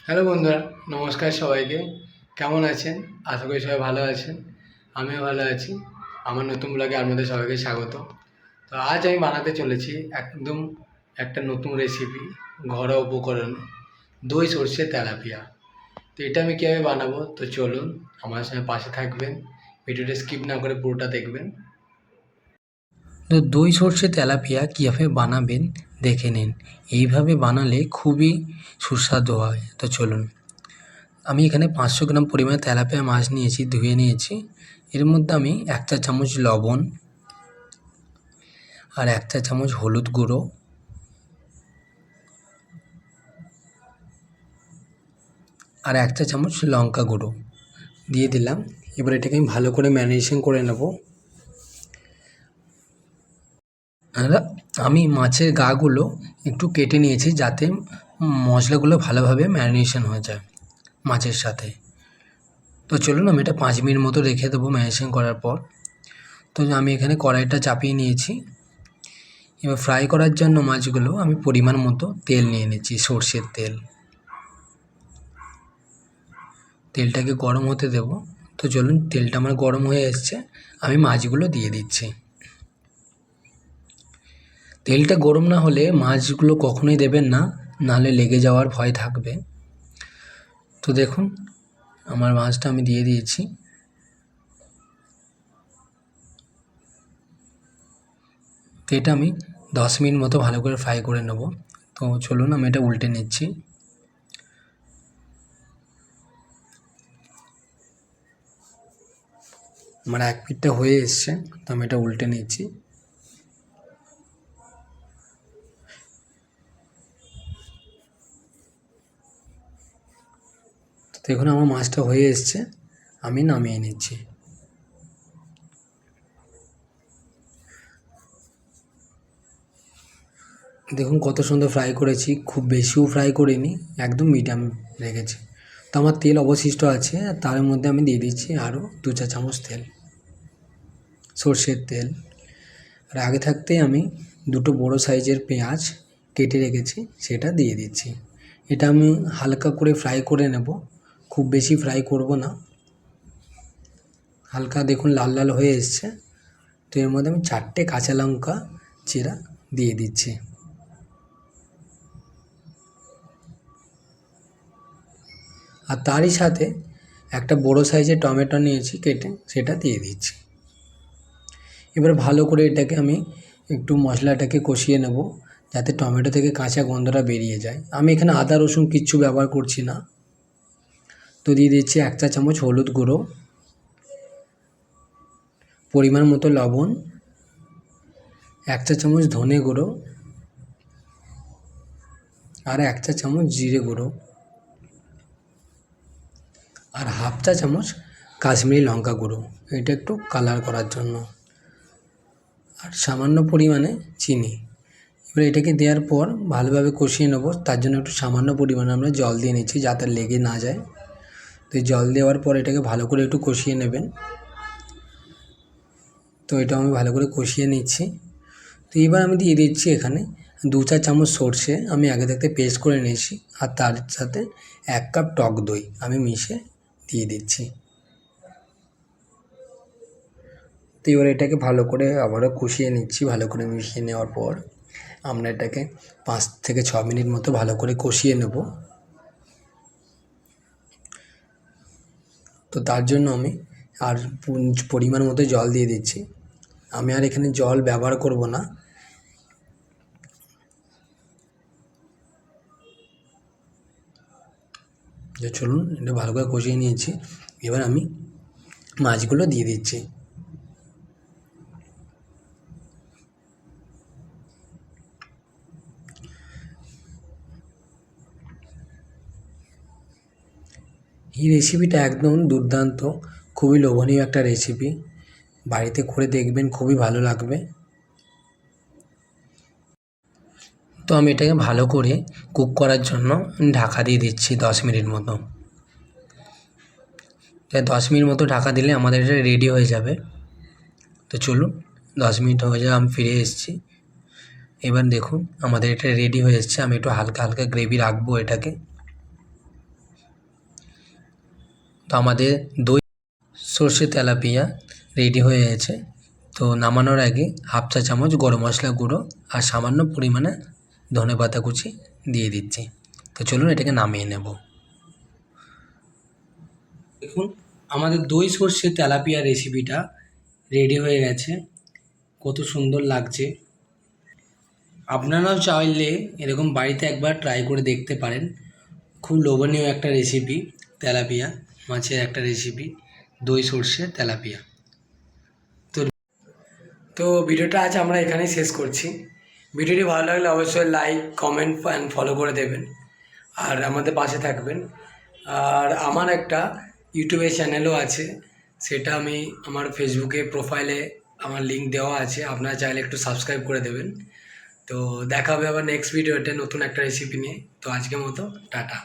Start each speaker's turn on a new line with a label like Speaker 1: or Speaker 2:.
Speaker 1: Hello বন্ধুরা, নমস্কার সবাইকে। কেমন আছেন? আশা করি সবাই ভালো আছেন। আমিও ভালো আছি। আমার নতুন ব্লগে আপনাদের সবাইকে স্বাগত। তো আজ আমি বানাতে চলেছি একদম একটা নতুন রেসিপি, ঘরোয়া উপকরণ, দই সর্ষে তেলাপিয়া। তো এটা আমি কীভাবে বানাবো, তো চলুন আমার সঙ্গে পাশে থাকবেন, ভিডিওটা স্কিপ না করে পুরোটা দেখবেন। তো দই সর্ষে তেলাপিয়া কীভাবে বানাবেন দেখে নিন। এইভাবে বানালে খুবই সুস্বাদু হয়। তো চলুন, আমি এখানে 500 গ্রাম পরিমাণে তেলাপিয়া মাছ নিয়েছি, ধুয়ে নিয়েছি। এর মধ্যে আমি 1 চা চামচ লবণ আর 1 চা চামচ হলুদ গুঁড়ো আর 1 চা চামচ লঙ্কা গুঁড়ো দিয়ে দিলাম। এবার এটাকে আমি ভালো করে ম্যারিনেশন করে নেব। আর আমি মাছের গাগুলো একটু কেটে নিয়েছি যাতে মশলাগুলো ভালোভাবে ম্যারিনেশন হয়ে যায় মাছের সাথে। তো চলুন, আমি এটা 5 মিনিট মতো রেখে দেবো ম্যারিনেশন করার পর। তো আমি এখানে কড়াইটা চাপিয়ে নিয়েছি। এবার ফ্রাই করার জন্য মাছগুলো আমি পরিমাণ মতো তেল নিয়ে নিচ্ছি, সর্ষের তেল। তেলটাকে গরম হতে দেব। তো চলুন, তেলটা আমার গরম হয়ে এসছে, আমি মাছগুলো দিয়ে দিচ্ছি। তেলটা গরম না হলে মাছগুলো কখনোই দেবেন না, নাহলে লেগে যাওয়ার ভয় থাকবে। তো দেখুন, আমার মাছটা আমি দিয়ে দিয়েছি। তো এটা আমি 10 মিনিট মতো ভালো করে ফ্রাই করে নেব। তো চলুন, আমি এটা উল্টে নিচ্ছি। আমার এক পিঠটা হয়ে এসছে, তো আমি এটা উল্টে নিচ্ছি। দেখুন, আমার মাছটা হয়ে এসছে, আমি নামিয়ে নিচ্ছি। দেখুন কত সুন্দর ফ্রাই করেছি, খুব বেশিও ফ্রাই করিনি, একদম মিডিয়াম রেখেছি। তো আমার তেল অবশিষ্ট আছে, তার মধ্যে আমি দিয়ে দিচ্ছি আরও 2 চা চামচ তেল, সর্ষের তেল। আর আগে থাকতেই আমি দুটো বড় সাইজের পেঁয়াজ কেটে রেখেছি, সেটা দিয়ে দিচ্ছি। এটা আমি হালকা করে ফ্রাই করে নেব, খুব বেশি ফ্রাই করব না। হালকা দেখুন লাল লাল হয়ে এসছে। তো এর মধ্যে আমি 4টে কাঁচা লঙ্কা চিরা দিয়ে দিচ্ছি। আর তারই সাথে একটা বড় সাইজের টমেটো নিয়েছি কেটে, সেটা দিয়ে দিচ্ছি। এবার ভালো করে এটাকে আমি একটু মশলাটাকে কষিয়ে নেব, যাতে টমেটো থেকে কাঁচা গন্ধটা বেরিয়ে যায়। আমি এখানে আদা রসুন কিচ্ছু ব্যবহার করছি না। তো দিয়ে দিচ্ছি 1 চা চামচ হলুদ গুঁড়ো, পরিমাণ মতো লবণ, 1 চা চামচ ধনে গুঁড়ো আর 1 চা চামচ জিরে গুঁড়ো আর হাফ চা চামচ কাশ্মীরি লঙ্কা গুঁড়ো, এটা একটু কালার করার জন্য, আর সামান্য পরিমাণে চিনি। এবার এটাকে দেওয়ার পর ভালোভাবে কষিয়ে নেবো। তার জন্য একটু সামান্য পরিমাণে আমরা জল দিয়ে নিচ্ছি, যাতে লেগে না যায়। তো জল দেওয়ার পর এটাকে ভালো করে একটু কষিয়ে নেবেন। তো এটা আমি ভালো করে কষিয়ে নিচ্ছি। তো এবার আমি দিয়ে দিচ্ছি এখানে 2 চা চামচ সর্ষে, আমি আগে থাকতে পেস্ট করে নিয়েছি। আর তার সাথে 1 কাপ টক দই আমি মিশিয়ে দিয়ে দিচ্ছি। তো এবার এটাকে ভালো করে আবারও কষিয়ে নিচ্ছি। ভালো করে মিশিয়ে নেওয়ার পর আমরা এটাকে 5 থেকে 6 মিনিট মতো ভালো করে কষিয়ে নেব। তো তার জন্য আমি আর পরিমাণ মতো জল দিয়ে দিচ্ছি। আমি আর এখানে জল ব্যবহার করব না। যে চলুন, এটা ভালো করে কষিয়ে নিয়েছি। এবার আমি মাছগুলো দিয়ে দিচ্ছি। এই রেসিপিটা একদম দুর্দান্ত, খুবই লোভনীয় একটা রেসিপি। বাড়িতে করে দেখবেন, খুবই ভালো লাগবে। তো আমি এটাকে ভালো করে কুক করার জন্য ঢাকা দিয়ে দিচ্ছি 10 মিনিট মতো। 10 মিনিট মতো ঢাকা দিলে আমাদের এটা রেডি হয়ে যাবে। তো চলুন, 10 মিনিট হয়ে যায়, আমি ফিরে এসেছি। এবার দেখুন আমাদের এটা রেডি হয়ে এসছে। আমি একটু হালকা হালকা গ্রেভি রাখবো এটাকে। তো আমাদের দই সর্ষে তেলাপিয়া রেডি হয়ে গেছে। তো নামানোর আগে হাফ চা চামচ গরম মশলা গুঁড়ো আর সামান্য পরিমাণে ধনেপাতা কুচি দিয়ে দিচ্ছি। তো চলুন এটাকে নামিয়ে নেব। দেখুন আমাদের দই সর্ষে তেলাপিয়া রেসিপিটা রেডি হয়ে গেছে। কত সুন্দর লাগছে। আপনারাও চাইলে এরকম বাড়িতে একবার ট্রাই করে দেখতে পারেন। খুব লোভনীয় একটা রেসিপি, তেলাপিয়া মাছের একটা রেসিপি, দই সর্ষে তেলাপিয়া। তো ভিডিওটা আজ আমরা এখানেই শেষ করছি। ভিডিওটি ভালো লাগলে অবশ্যই লাইক, কমেন্ট অ্যান্ড ফলো করে দেবেন আর আমাদের পাশে থাকবেন। আর আমার একটা ইউটিউবের চ্যানেলও আছে, সেটা আমি আমার ফেসবুকে প্রোফাইলে আমার লিঙ্ক দেওয়া আছে, আপনারা চাইলে একটু সাবস্ক্রাইব করে দেবেন। তো দেখা হবে আবার নেক্সট ভিডিওতে নতুন একটা রেসিপি নিয়ে। তো আজকের মতো টাটা।